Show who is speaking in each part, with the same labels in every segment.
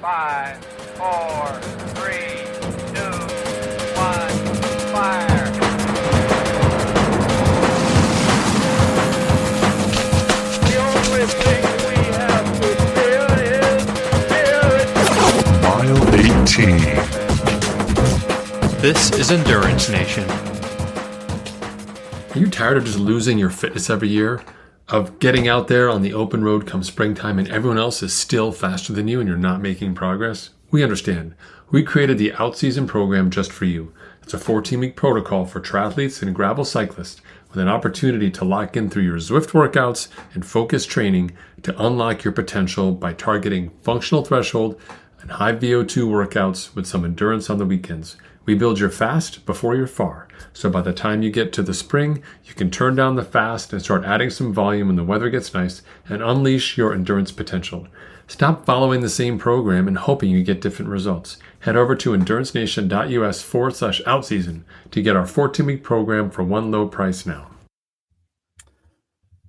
Speaker 1: 5, 4, 3, 2, 1, fire. The only thing we have to fear is fear.
Speaker 2: Mile 18.
Speaker 3: This is Endurance Nation.
Speaker 4: Are you tired of just losing your fitness every year? Of getting out there on the open road come springtime and everyone else is still faster than you and you're not making progress? We understand. We created the Outseason program just for you. It's a 14-week protocol for triathletes and gravel cyclists with an opportunity to lock in through your Zwift workouts and focused training to unlock your potential by targeting functional threshold and high VO2 workouts with some endurance on the weekends. We build your fast before you're far. So by the time you get to the spring, you can turn down the fast and start adding some volume when the weather gets nice and unleash your endurance potential. Stop following the same program and hoping you get different results. Head over to endurancenation.us/outseason to get our 14-week program for one low price now.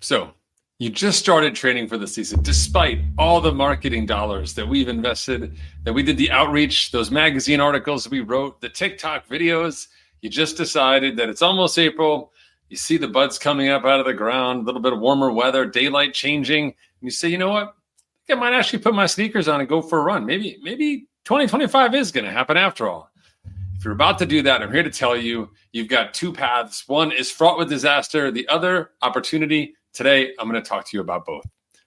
Speaker 5: So, you just started training for the season, despite all the marketing dollars that we've invested, that we did the outreach, those magazine articles we wrote, the TikTok videos. You just decided that it's almost April. You see the buds coming up out of the ground, a little bit of warmer weather, daylight changing. And you say, you know what? I think I might actually put my sneakers on and go for a run. Maybe 2025 is going to happen after all. If you're about to do that, I'm here to tell you, you've got two paths. One is fraught with disaster. The other, opportunity. Today, I'm going to talk to you about both.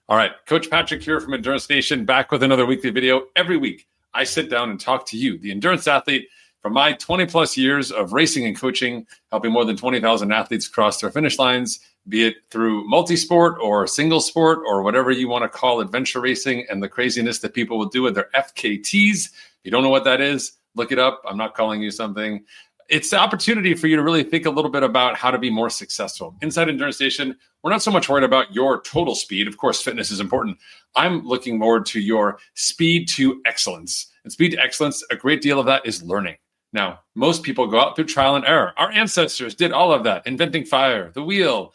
Speaker 5: All right, Coach Patrick here from Endurance Nation, back with another weekly video. Every week, I sit down and talk to you, the endurance athlete, from my 20-plus years of racing and coaching, helping more than 20,000 athletes cross their finish lines, be it through multi-sport or single sport or whatever you want to call adventure racing and the craziness that people will do with their FKTs. If you don't know what that is, look it up. I'm not calling you something. It's the opportunity for you to really think a little bit about how to be more successful. Inside Endurance Nation, we're not so much worried about your total speed. Of course, fitness is important. I'm looking forward to your speed to excellence. And speed to excellence, a great deal of that is learning. Now, most people go out through trial and error. Our ancestors did all of that, inventing fire, the wheel,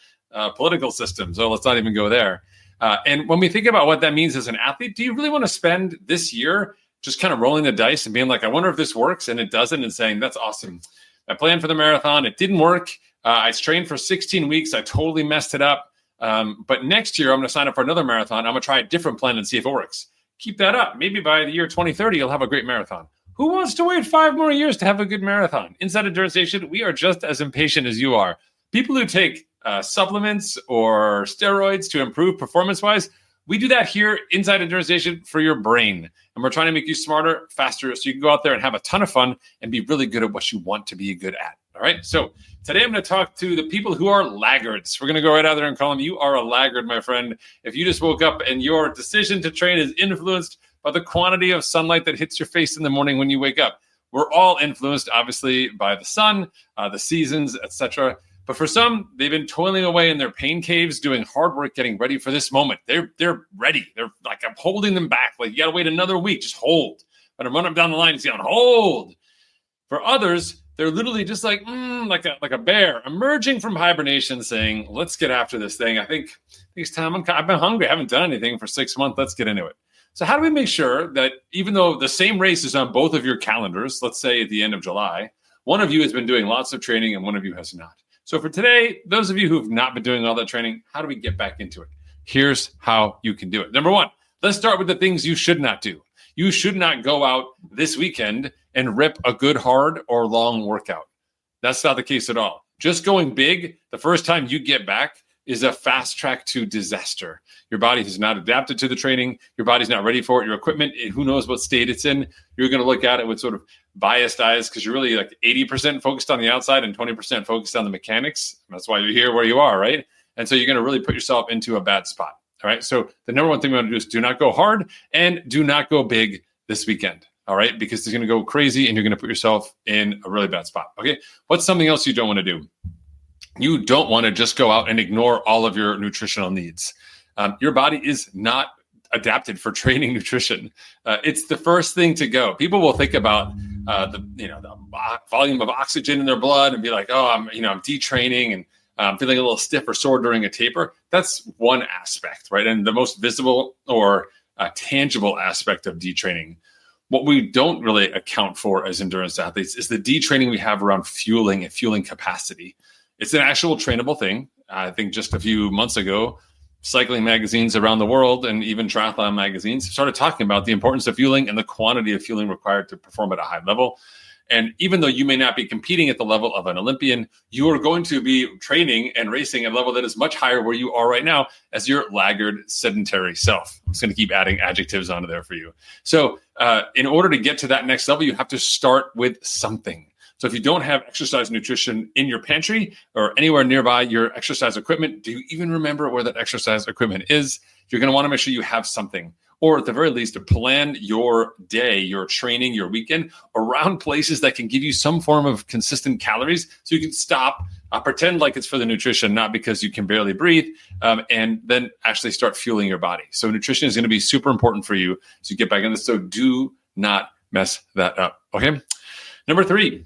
Speaker 5: political systems. So let's not even go there. And when we think about what that means as an athlete, do you really want to spend this year just kind of rolling the dice and being like, I wonder if this works, and it doesn't, and saying, that's awesome. I planned for the marathon. It didn't work. I trained for 16 weeks. I totally messed it up. But next year, I'm going to sign up for another marathon. I'm going to try a different plan and see if it works. Keep that up. Maybe by the year 2030, you'll have a great marathon. Who wants to wait 5 more years to have a good marathon? Inside Endurance Nation, we are just as impatient as you are. People who take supplements or steroids to improve performance-wise, we do that here inside Endurance Nation for your brain. And we're trying to make you smarter, faster, so you can go out there and have a ton of fun and be really good at what you want to be good at. All right? So today I'm going to talk to the people who are laggards. We're going to go right out there and call them, you are a laggard, my friend. If you just woke up and your decision to train is influenced by the quantity of sunlight that hits your face in the morning when you wake up. We're all influenced, obviously, by the sun, the seasons, etc. But for some, they've been toiling away in their pain caves, doing hard work, getting ready for this moment. They're ready. They're like, I'm holding them back. Like, you got to wait another week. Just hold. But I'm running down the line and saying, hold. For others, they're literally just like a bear emerging from hibernation saying, let's get after this thing. I think it's time. I've been hungry. I haven't done anything for 6 months. Let's get into it. So how do we make sure that even though the same race is on both of your calendars, let's say at the end of July, one of you has been doing lots of training and one of you has not? So for today, those of you who have not been doing all that training, how do we get back into it? Here's how you can do it. Number one, let's start with the things you should not do. You should not go out this weekend and rip a good, hard, or long workout. That's not the case at all. Just going big the first time you get back is a fast track to disaster. Your body has not adapted to the training. Your body's not ready for it. Your equipment, who knows what state it's in. You're going to look at it with sort of biased eyes because you're really like 80% focused on the outside and 20% focused on the mechanics. That's why you're here where you are, right? And so you're going to really put yourself into a bad spot. All right. So the number one thing we want to do is do not go hard and do not go big this weekend. All right. Because it's going to go crazy and you're going to put yourself in a really bad spot. Okay. What's something else you don't want to do? You don't want to just go out and ignore all of your nutritional needs. Your body is not adapted for training nutrition. It's the first thing to go. People will think about the volume of oxygen in their blood and be like, oh, I'm detraining and I'm feeling a little stiff or sore during a taper. That's one aspect, right? And the most visible or tangible aspect of detraining. What we don't really account for as endurance athletes is the detraining we have around fueling and fueling capacity. It's an actual trainable thing. I think just a few months ago, cycling magazines around the world and even triathlon magazines started talking about the importance of fueling and the quantity of fueling required to perform at a high level. And even though you may not be competing at the level of an Olympian, you are going to be training and racing at a level that is much higher where you are right now as your laggard sedentary self. I'm just going to keep adding adjectives onto there for you. So in order to get to that next level, you have to start with something. So if you don't have exercise nutrition in your pantry or anywhere nearby your exercise equipment, do you even remember where that exercise equipment is? You're going to want to make sure you have something. Or at the very least, to plan your day, your training, your weekend around places that can give you some form of consistent calories so you can stop, pretend like it's for the nutrition, not because you can barely breathe, and then actually start fueling your body. So nutrition is going to be super important for you as you get back in this. So do not mess that up, okay? Number 3.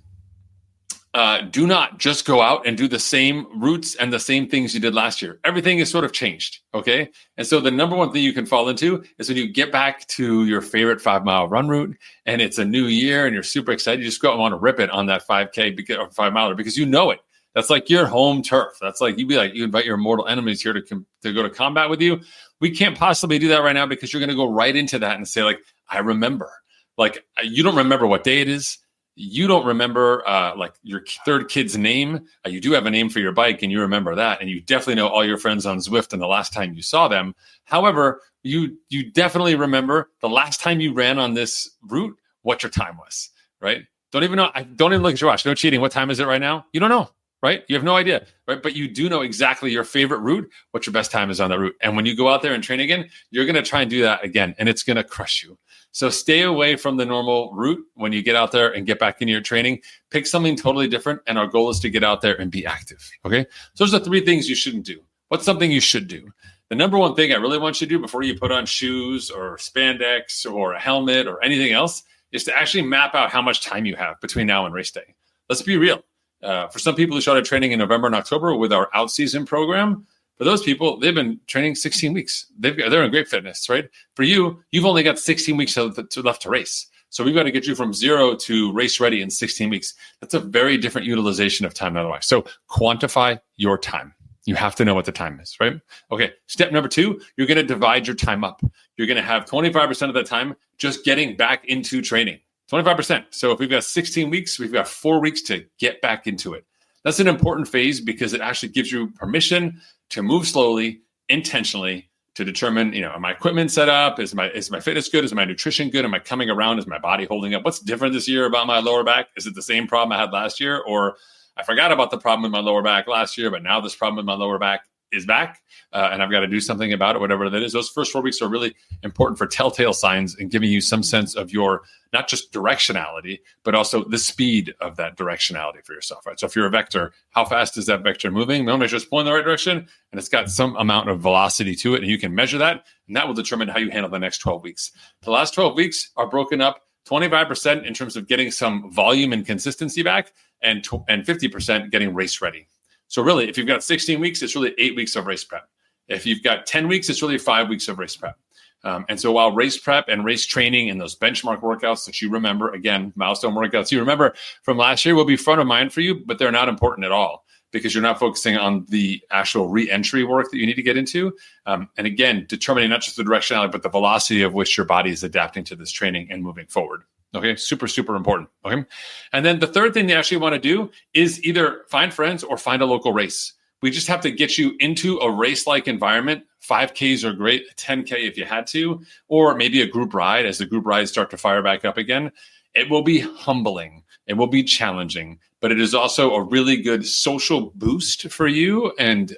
Speaker 5: Do not just go out and do the same routes and the same things you did last year. Everything is sort of changed, okay? And so the number one thing you can fall into is when you get back to your favorite 5-mile run route and it's a new year and you're super excited, you just go out and want to rip it on that 5K or 5-miler because you know it. That's like your home turf. That's like you invite your mortal enemies here to go to combat with you. We can't possibly do that right now because you're going to go right into that and say, like, I remember. Like, you don't remember what day it is. You don't remember like your third kid's name. You do have a name for your bike and you remember that. And you definitely know all your friends on Zwift and the last time you saw them. However, you definitely remember the last time you ran on this route, what your time was, right? Don't even know. Don't even look at your watch. No cheating. What time is it right now? You don't know, right? You have no idea, right? But you do know exactly your favorite route, what your best time is on that route. And when you go out there and train again, you're going to try and do that again. And it's going to crush you. So stay away from the normal route when you get out there and get back into your training. Pick something totally different. And our goal is to get out there and be active. Okay. So those are 3 things you shouldn't do. What's something you should do? The number one thing I really want you to do before you put on shoes or spandex or a helmet or anything else is to actually map out how much time you have between now and race day. Let's be real. For some people who started training in November and October with our out-season program, for those people, they've been training 16 weeks. They're in great fitness, right? For you, you've only got 16 weeks left to race. So we've got to get you from 0 to race ready in 16 weeks. That's a very different utilization of time otherwise. So quantify your time. You have to know what the time is, right? Okay, step number 2, you're going to divide your time up. You're going to have 25% of the time just getting back into training. 25%. So if we've got 16 weeks, we've got 4 weeks to get back into it. That's an important phase because it actually gives you permission to move slowly, intentionally, to determine, am my equipment set up? Is my fitness good? Is my nutrition good? Am I coming around? Is my body holding up? What's different this year about my lower back? Is it the same problem I had last year? Or I forgot about the problem with my lower back last year, but now this problem with my lower back is back and I've got to do something about it, whatever that is. Those first 4 weeks are really important for telltale signs and giving you some sense of your, not just directionality, but also the speed of that directionality for yourself, right? So if you're a vector, how fast is that vector moving? No, it's just pulling in the right direction and it's got some amount of velocity to it and you can measure that and that will determine how you handle the next 12 weeks. The last 12 weeks are broken up 25% in terms of getting some volume and consistency back and 50% getting race ready. So really, if you've got 16 weeks, it's really 8 weeks of race prep. If you've got 10 weeks, it's really 5 weeks of race prep. And so while race prep and race training and those benchmark workouts that you remember, again, milestone workouts you remember from last year will be front of mind for you, but they're not important at all because you're not focusing on the actual re-entry work that you need to get into. And again, determining not just the directionality, but the velocity of which your body is adapting to this training and moving forward. Okay, super, super important. Okay. And then the third thing you actually want to do is either find friends or find a local race. We just have to get you into a race-like environment. 5Ks are great, 10K if you had to, or maybe a group ride as the group rides start to fire back up again. It will be humbling. It will be challenging, but it is also a really good social boost for you and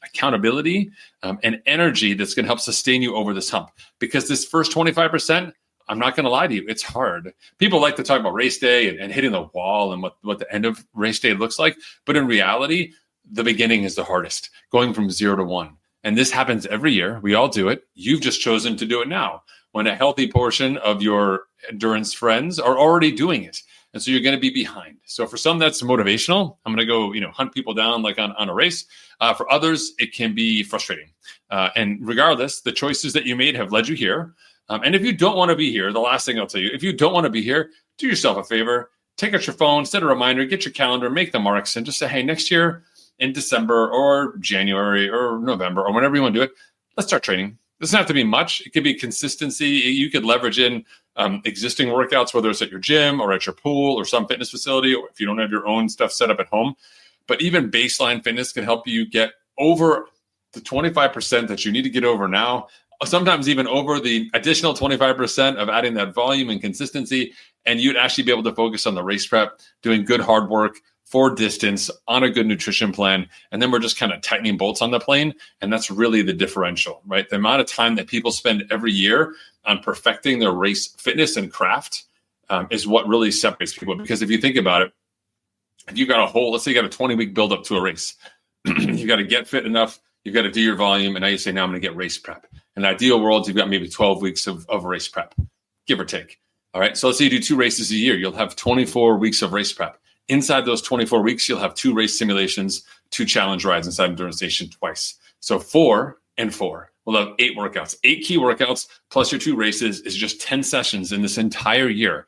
Speaker 5: accountability and energy that's going to help sustain you over this hump. Because this first 25%, I'm not going to lie to you, it's hard. People like to talk about race day and hitting the wall and what the end of race day looks like. But in reality, the beginning is the hardest, going from 0 to 1. And this happens every year. We all do it. You've just chosen to do it now when a healthy portion of your endurance friends are already doing it. And so you're going to be behind. So for some, that's motivational. I'm going to go, hunt people down like on a race. For others, it can be frustrating. And regardless, the choices that you made have led you here. And if you don't want to be here, the last thing I'll tell you, if you don't want to be here, do yourself a favor, take out your phone, set a reminder, get your calendar, make the marks, and just say, hey, next year in December or January or November or whenever you want to do it, let's start training. It doesn't have to be much. It could be consistency. You could leverage in existing workouts, whether it's at your gym or at your pool or some fitness facility, or if you don't have your own stuff set up at home. But even baseline fitness can help you get over the 25% that you need to get over now, sometimes even over the additional 25% of adding that volume and consistency. And you'd actually be able to focus on the race prep, doing good hard work for distance on a good nutrition plan. And then we're just kind of tightening bolts on the plane. And that's really the differential, right? The amount of time that people spend every year on perfecting their race fitness and craft is what really separates people. Because if you think about it, if you got let's say you got a 20-week buildup to a race, you got to get fit enough, you've got to do your volume, and now you say, now I'm going to get race prep. In the ideal world, you've got maybe 12 weeks of race prep, give or take. All right, so let's say you do 2 races a year. You'll have 24 weeks of race prep. Inside those 24 weeks, you'll have 2 race simulations, 2 challenge rides inside Endurance Nation twice. So 4 and 4. We'll have 8 workouts, 8 key workouts, plus your 2 races is just 10 sessions in this entire year.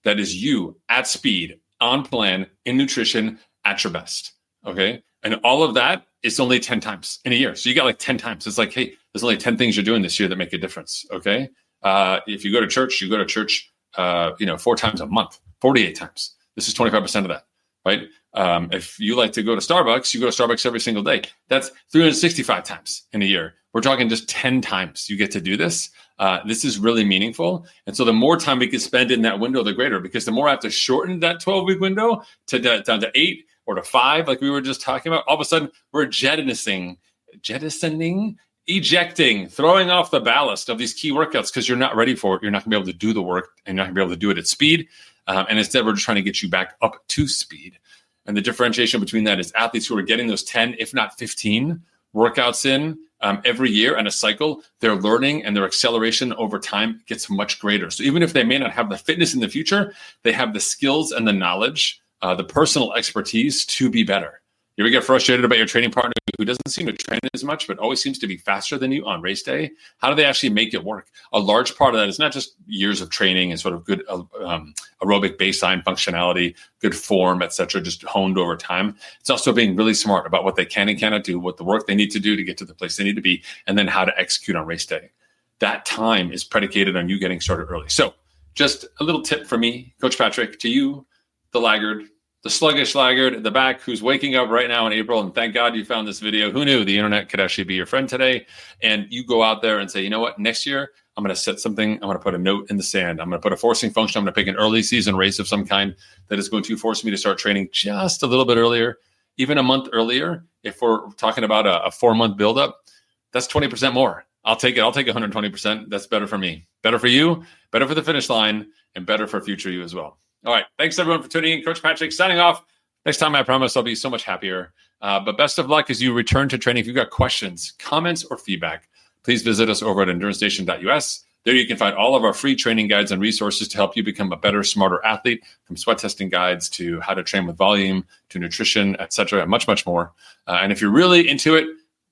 Speaker 5: That is you at speed, on plan, in nutrition, at your best. Okay. And all of that is only 10 times in a year. So you got like 10 times. It's like, hey, there's only 10 things you're doing this year that make a difference. Okay. If you go to church, 4 times a month, 48 times. This is 25% of that, right? If you like to go to Starbucks, you go to Starbucks every single day. That's 365 times in a year. We're talking just 10 times you get to do this. This is really meaningful. And so the more time we can spend in that window, the greater, because the more I have to shorten that 12-week window down to 8 or to 5, like we were just talking about, all of a sudden we're ejecting, throwing off the ballast of these key workouts because you're not ready for it. You're not going to be able to do the work and you're not going to be able to do it at speed. And instead, we're just trying to get you back up to speed. And the differentiation between that is athletes who are getting those 10, if not 15 workouts in every year and a cycle, their learning and their acceleration over time gets much greater. So even if they may not have the fitness in the future, they have the skills and the knowledge, the personal expertise to be better. You ever get frustrated about your training partner who doesn't seem to train as much, but always seems to be faster than you on race day? How do they actually make it work? A large part of that is not just years of training and sort of good aerobic baseline functionality, good form, et cetera, just honed over time. It's also being really smart about what they can and cannot do, what the work they need to do to get to the place they need to be, and then how to execute on race day. That time is predicated on you getting started early. So just a little tip from me, Coach Patrick, to you, the laggard, the sluggish laggard at the back who's waking up right now in April, and thank God you found this video. Who knew the internet could actually be your friend today? And you go out there and say, you know what, next year I'm going to set something. I'm going to put a note in the sand. I'm going to put a forcing function. I'm going to pick an early season race of some kind that is going to force me to start training just a little bit earlier, even a month earlier. If we're talking about a 4-month buildup, that's 20% more. I'll take it. I'll take 120%. That's better for me, better for you, better for the finish line, and better for future you as well. All right. Thanks, everyone, for tuning in. Coach Patrick signing off. Next time, I promise I'll be so much happier. But best of luck as you return to training. If you've got questions, comments, or feedback, please visit us over at endurancenation.us. There you can find all of our free training guides and resources to help you become a better, smarter athlete, from sweat testing guides to how to train with volume to nutrition, et cetera, and much, much more. And if you're really into it,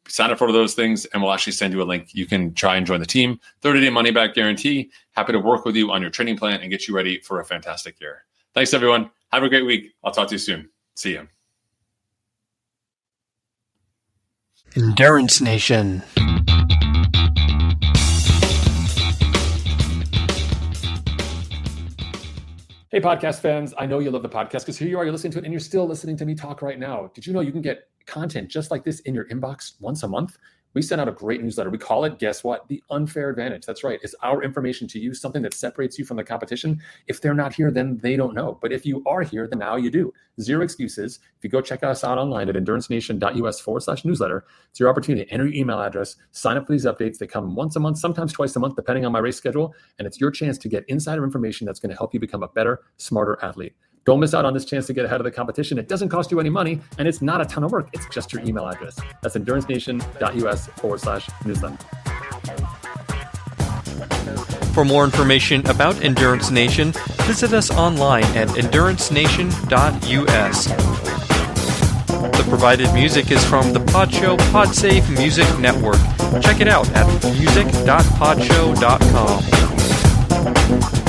Speaker 5: sign up for those things, and we'll actually send you a link. You can try and join the team. 30-day money-back guarantee. Happy to work with you on your training plan and get you ready for a fantastic year. Thanks, everyone. Have a great week. I'll talk to you soon. See you.
Speaker 3: Endurance Nation.
Speaker 2: Hey, podcast fans. I know you love the podcast because here you are, you're listening to it and you're still listening to me talk right now. Did you know you can get content just like this in your inbox once a month? We send out a great newsletter. We call it, guess what? The Unfair Advantage. That's right. It's our information to you, something that separates you from the competition. If they're not here, then they don't know. But if you are here, then now you do. Zero excuses. If you go check us out online at endurancenation.us/newsletter, it's your opportunity to enter your email address, sign up for these updates. They come once a month, sometimes twice a month, depending on my race schedule. And it's your chance to get insider information that's going to help you become a better, smarter athlete. Don't miss out on this chance to get ahead of the competition. It doesn't cost you any money, and it's not a ton of work. It's just your email address. That's endurancenation.us/newsletter.
Speaker 3: For more information about Endurance Nation, visit us online at endurancenation.us. The provided music is from the Podshow Podsafe Music Network. Check it out at music.podshow.com.